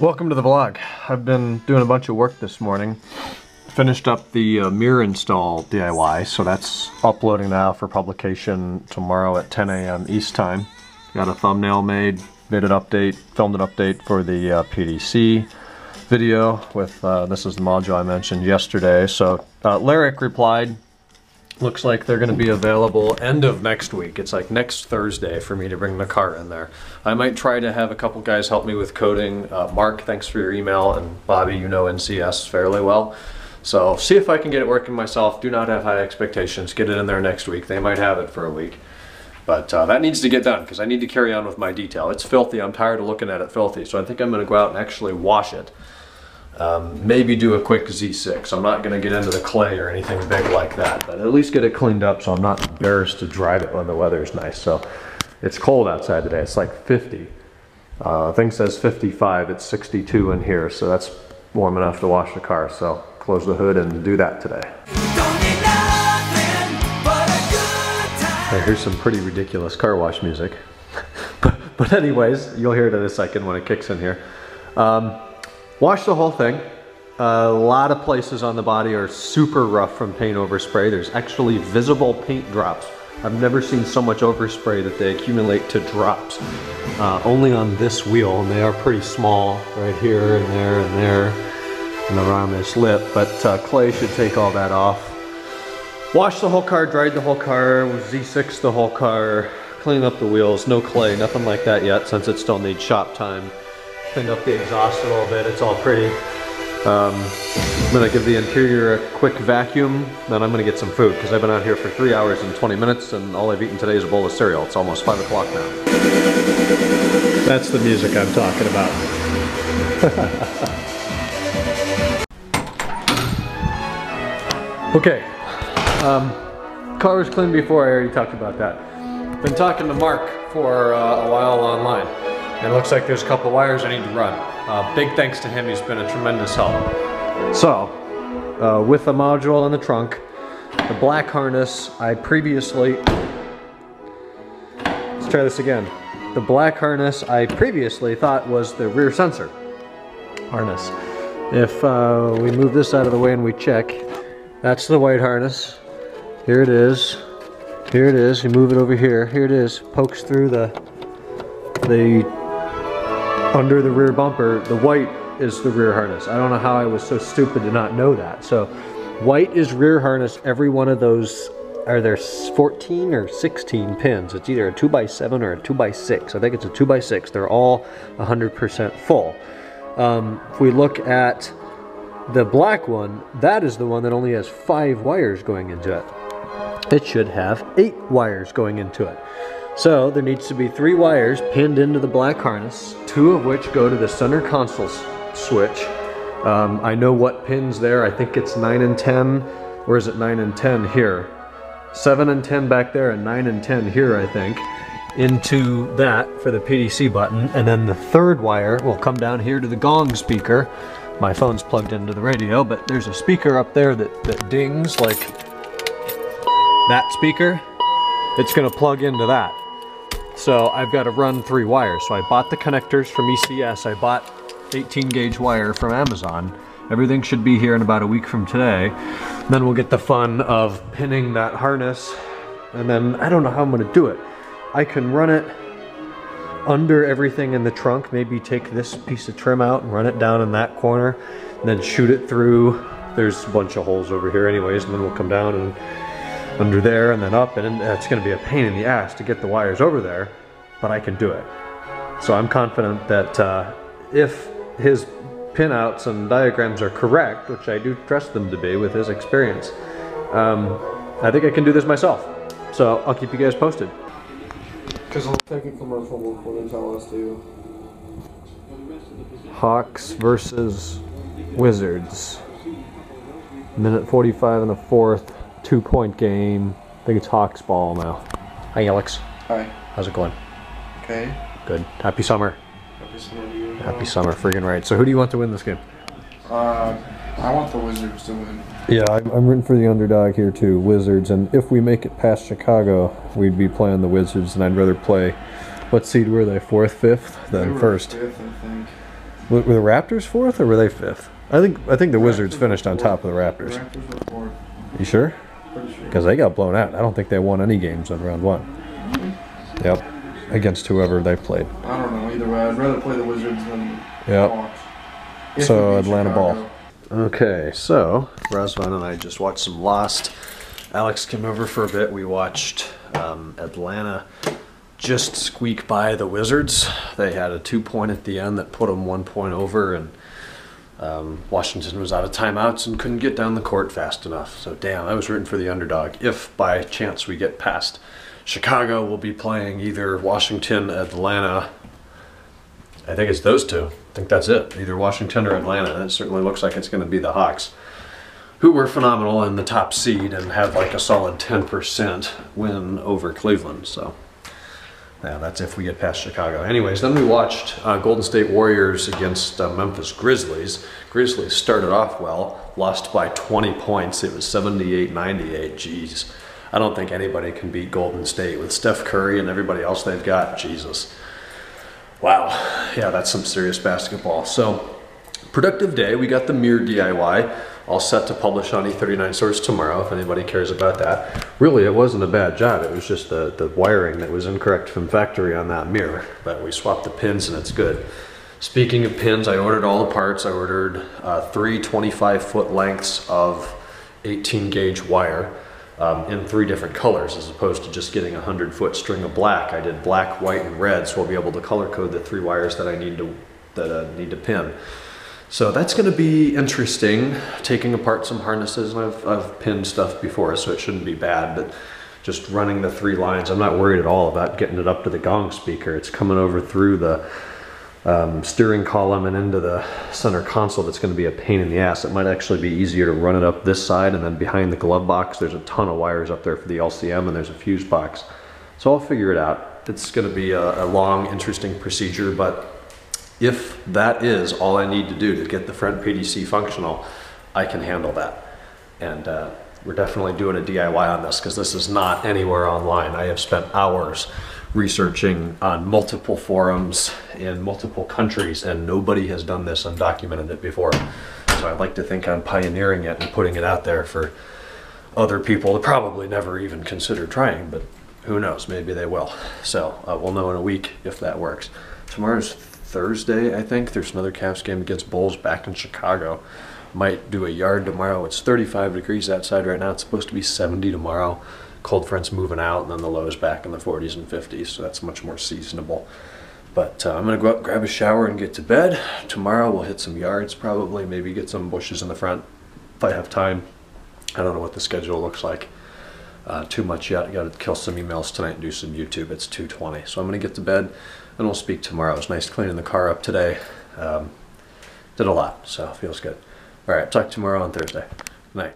Welcome to the vlog. I've been doing a bunch of work this morning. Finished up the mirror install DIY, so that's uploading now for publication tomorrow at 10 a.m. East time. Got a thumbnail made an update, filmed an update for the PDC video with, this is the module I mentioned yesterday. So Lyric replied, looks like they're going to be available end of next week. It's like next Thursday for me to bring the car in there. I might try to have a couple guys help me with coding. Mark, thanks for your email, and Bobby, you know NCS fairly well. So see if I can get it working myself. Do not have high expectations. Get it in there next week. They might have it for a week. But that needs to get done because I need to carry on with my detail. It's filthy. I'm tired of looking at it filthy. So I think I'm going to go out and actually wash it. Maybe do a quick Z6. I'm not going to get into the clay or anything big like that, but at least get it cleaned up so I'm not embarrassed to drive it when the weather's nice. So it's cold outside today. It's like 50. Thing says 55. It's 62 in here, so that's warm enough to wash the car. So close the hood and do that today. Here's some pretty ridiculous car wash music. but anyways, you'll hear it in a second when it kicks in here. Wash the whole thing. A lot of places on the body are super rough from paint overspray. There's actually visible paint drops. I've never seen so much overspray that they accumulate to drops. Only on this wheel, and they are pretty small right here and there and around this lip, but clay should take all that off. Wash the whole car, dried the whole car, Z6 the whole car, clean up the wheels, no clay, nothing like that yet since it still needs shop time. Cleaned up the exhaust a little bit, it's all pretty. I'm gonna give the interior a quick vacuum, then I'm gonna get some food because I've been out here for 3 hours and 20 minutes and all I've eaten today is a bowl of cereal. It's almost 5 o'clock now. That's the music I'm talking about. Okay, car was clean before, I already talked about that. Been talking to Mark for a while online. And it looks like there's a couple wires I need to run. Big thanks to him, he's been a tremendous help. So, with the module in the trunk, the black harness I previously... Let's try this again. The black harness I previously thought was the rear sensor harness. If we move this out of the way and we check, that's the white harness. Here it is. Here it is. You move it over here. Here it is. Pokes through the under the rear bumper. The white is the rear harness. I don't know how I was so stupid to not know that. So white is rear harness. Every one of those, are there 14 or 16 pins? It's either a 2x7 or a 2x6. I think it's a 2x6. They're all 100% full. If we look at the black one, that is the one that only has 5 wires going into it. It should have 8 wires going into it. So there needs to be 3 wires pinned into the black harness, 2 of which go to the center console switch. I know what pins there. I think it's 9 and 10, or is it 9 and 10 here? 7 and 10 back there and 9 and 10 here, I think, into that for the PDC button. And then the 3rd wire will come down here to the gong speaker. My phone's plugged into the radio, but there's a speaker up there that dings like that speaker. It's gonna plug into that. So I've got to run 3 wires. So I bought the connectors from ECS. I bought 18 gauge wire from Amazon. Everything should be here in about a week from today. Then we'll get the fun of pinning that harness. And then I don't know how I'm gonna do it. I can run it under everything in the trunk. Maybe take this piece of trim out and run it down in that corner. And then shoot it through. There's a bunch of holes over here anyways. And then we'll come down and under there and then up, and it's going to be a pain in the ass to get the wires over there, but I can do it. So I'm confident that if his pinouts and diagrams are correct, which I do trust them to be with his experience, I think I can do this myself. So I'll keep you guys posted. Because I'll take a commercial before they tell us to. Hawks versus Wizards. Minute 45 in the 4th. 2-point game. I think it's Hawks ball now. Hi Alex. Hi. How's it going? Okay. Good. Happy summer. Happy summer to you. Happy summer, friggin' right. So who do you want to win this game? I want the Wizards to win. Yeah, I'm rooting for the underdog here too, Wizards. And if we make it past Chicago, we'd be playing the Wizards, and I'd rather play, what seed were they, 4th, 5th, than 1st? 5th, I think. Were the Raptors 4th or were they 5th? I think the Wizards finished on top of the Raptors. The Raptors were 4th. You sure? Pretty sure. Because they got blown out. I don't think they won any games on round 1. Yep. Against whoever they played. I don't know either way. I'd rather play the Wizards than Yep. Hawks. If So we beat Atlanta Chicago. ball. Okay, so Razvan and I just watched some Lost. Alex came over for a bit. We watched Atlanta just squeak by the Wizards. They had a 2-point at the end that put them 1 point over, and Washington was out of timeouts and couldn't get down the court fast enough. So damn, I was rooting for the underdog. If by chance we get past Chicago, we'll be playing either Washington, Atlanta. I think it's those two. I think that's it. Either Washington or Atlanta. And it certainly looks like it's going to be the Hawks, who were phenomenal in the top seed and have like a solid 10% win over Cleveland. So yeah, that's if we get past Chicago. Anyways, then we watched Golden State Warriors against Memphis Grizzlies. Grizzlies started off well, lost by 20 points. It was 78-98. Jeez. I don't think anybody can beat Golden State with Steph Curry and everybody else they've got. Jesus. Wow. Yeah, that's some serious basketball. So, productive day. We got the mirror DIY all set to publish on E39 Source tomorrow, if anybody cares about that. Really, it wasn't a bad job. It was just the wiring that was incorrect from factory on that mirror. But we swapped the pins and it's good. Speaking of pins, I ordered all the parts. I ordered 3 25-foot lengths of 18 gauge wire. In 3 different colors, as opposed to just getting a 100-foot string of black. I did black, white, and red, so I'll be able to color code the 3 wires that I need to pin. So that's going to be interesting. Taking apart some harnesses, and I've pinned stuff before, so it shouldn't be bad. But just running the 3 lines, I'm not worried at all about getting it up to the gong speaker. It's coming over through the steering column and into the center console. That's going to be a pain in the ass. It might actually be easier to run it up this side, and then behind the glove box there's a ton of wires up there for the LCM, and there's a fuse box. So I'll figure it out. It's going to be a long, interesting procedure, but if that is all I need to do to get the front PDC functional, I can handle that. And we're definitely doing a DIY on this, because this is not anywhere online. I have spent hours researching on multiple forums in multiple countries, and nobody has done this and documented it before. So I'd like to think I'm pioneering it and putting it out there for other people to probably never even consider trying, but who knows, maybe they will. So we'll know in a week if that works. Tomorrow's Thursday, I think. There's another Cavs game against Bulls back in Chicago. Might do a yard tomorrow. It's 35 degrees outside right now. It's supposed to be 70 tomorrow. Cold front's moving out, and then the low's back in the 40s and 50s, so that's much more seasonable. But I'm going to go up, grab a shower, and get to bed. Tomorrow we'll hit some yards probably, maybe get some bushes in the front if I have time. I don't know what the schedule looks like too much yet. I got to kill some emails tonight and do some YouTube. It's 2:20, so I'm going to get to bed, and we'll speak tomorrow. It was nice cleaning the car up today. Did a lot, so it feels good. All right, talk tomorrow on Thursday. Good night.